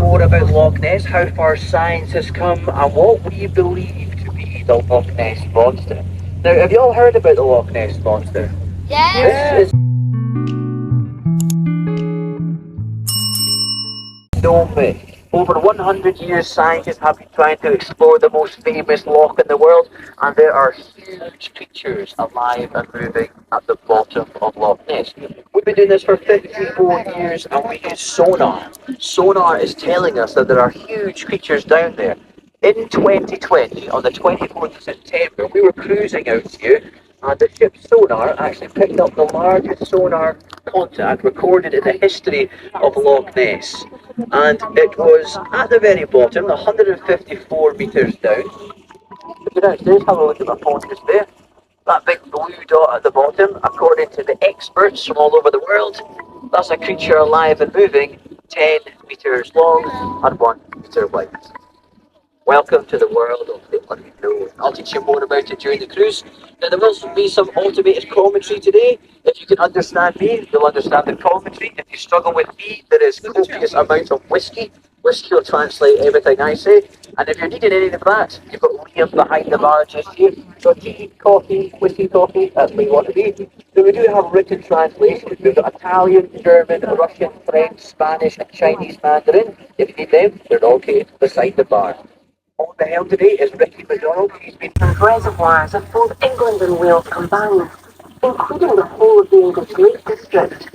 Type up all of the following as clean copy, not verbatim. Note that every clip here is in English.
More about Loch Ness, how far science has come, and what we believe to be the Loch Ness monster. Now, have you all heard about the Loch Ness monster? Yes. This is no myth. Over 100 years, scientists have been trying to explore the most famous loch in the world, and there are huge creatures alive and moving at the bottom of Loch Ness. We've been doing this for 54 years, and we use sonar. Sonar is telling us that there are huge creatures down there. In 2020, on the 24th of September, we were cruising out here, and the ship's sonar actually picked up the largest sonar contact recorded in the history of Loch Ness. And it was at the very bottom, 154 metres down. If you downstairs, have a look at my phone just there. That big blue dot at the bottom, according to the experts from all over the world, that's a creature alive and moving, 10 metres long and 1 metre wide. Welcome to the world of the unknown. I'll teach you more about it during the cruise. Now, there will be some automated commentary today. If you can understand me, you'll understand the commentary. If you struggle with me, there is copious amount of whiskey. Whiskey will translate everything I say. And if you're needing any of that, you've got Liam behind the bar just here. Got tea, coffee, whiskey, coffee, that's where you want to be. So we do have written translations. We've got Italian, German, Russian, French, Spanish, and Chinese Mandarin. If you need them, they're okay beside the bar. On the helm today is Ricky McDonald. He's been And reservoirs of both England and Wales combined, including the whole of the English Lake District.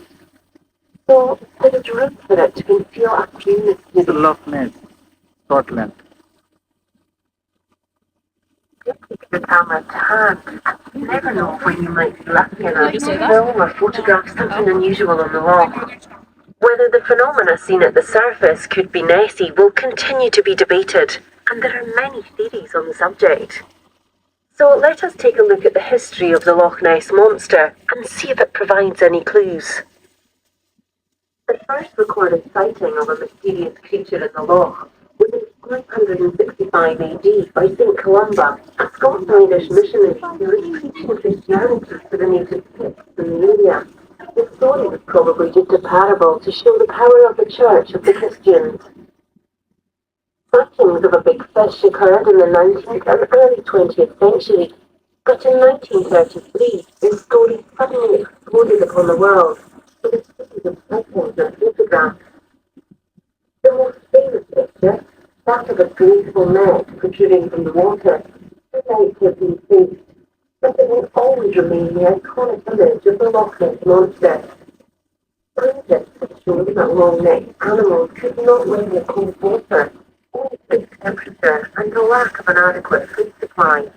So there is room for it to conceal a few mysteries. Loch Ness, Scotland. Just keep your camera to hand. You never know when you might be lucky enough to film or photograph something unusual on the loch. Whether the phenomena seen at the surface could be Nessie will continue to be debated, and there are many theories on the subject. So let us take a look at the history of the Loch Ness Monster and see if it provides any clues. The first recorded sighting of a mysterious creature in the loch was in 565 AD by St. Columba, a Scots-Irish missionary who was preaching Christianity to the native Picts in the area. The story was probably just a parable to show the power of the Church of the Christians. Sightings of a big fish occurred in the 19th and early 20th century, but in 1933 the story suddenly exploded upon the world, with a series of sightings and photographs. The most famous picture, that of a graceful neck protruding from the water, is said to have been faked, but it will always remain the iconic image of the Loch Ness Monster. Scientists have shown that long-necked animals could not live in cold water, only space temperature, and the lack of an adequate food supply.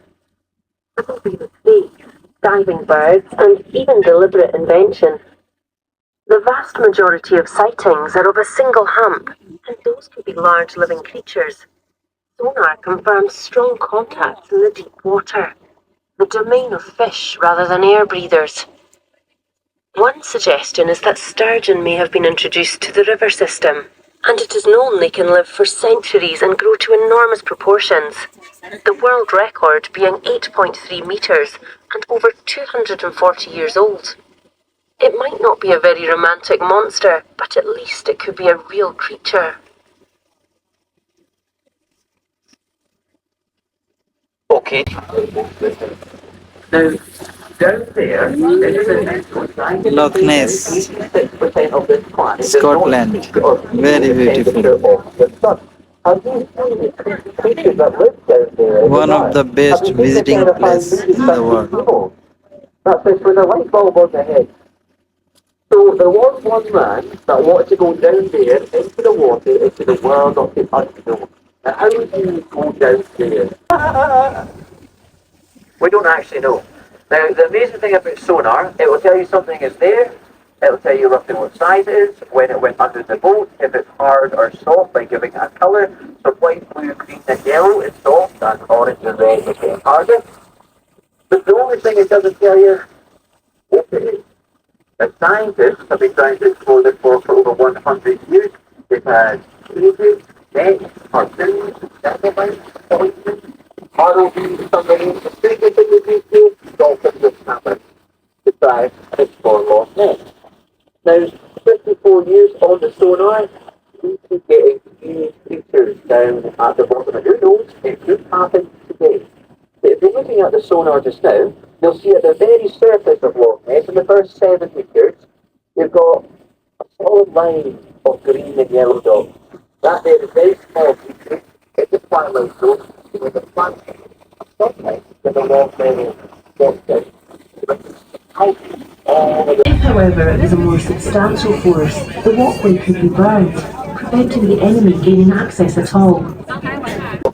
This be mistakes, diving birds, and even deliberate invention. The vast majority of sightings are of a single hump, and those can be large living creatures. Sonar confirms strong contacts in the deep water, the domain of fish rather than air breathers. One suggestion is that sturgeon may have been introduced to the river system, and it is known they can live for centuries and grow to enormous proportions, the world record being 8.3 metres and over 240 years old. It might not be a very romantic monster, but at least it could be a real creature. okay. Now, down there, Loch Ness, 86% of this planet does not Scotland. speak or Very feel the beautiful. temperature of the sun. Have you seen the creatures that live down there in One the of dark? the best Have you seen the visiting terrifying place movies in such the as world. Evil? That's it, with a light bulb on the head. So there was one man that wanted to go down there into the water, into the world of the unknown. Now, how would you go down there? We don't actually know. Now, the amazing thing about sonar, it will tell you something is there, it will tell you roughly what size it is, when it went under the boat, if it's hard or soft by giving it a colour. So white, blue, green and yellow is soft, and orange and red is getting harder. But the only thing it doesn't tell you what it is. The scientists have been trying to explore this for over 100 years. They've had cages, nets, cartoons, satellites, poisons, ROVs, submarines, the biggest thing you can do, dolphins and cameras to try and explore Loch Ness. Now, 54 years on the sonar, we keep getting new features down at the bottom. And who knows, it could happen today. But if you're looking at the sonar just now, you'll see at the very surface of Loch Ness, in the first 7 metres, you've got a solid line of green and yellow dots. That there is very small feature. It's a twilight zone with a plant sometimes with a Loch Ness dots down. If, however, it was a more substantial force, the walkway could be burned, preventing the enemy gaining access at all. Loch Ness.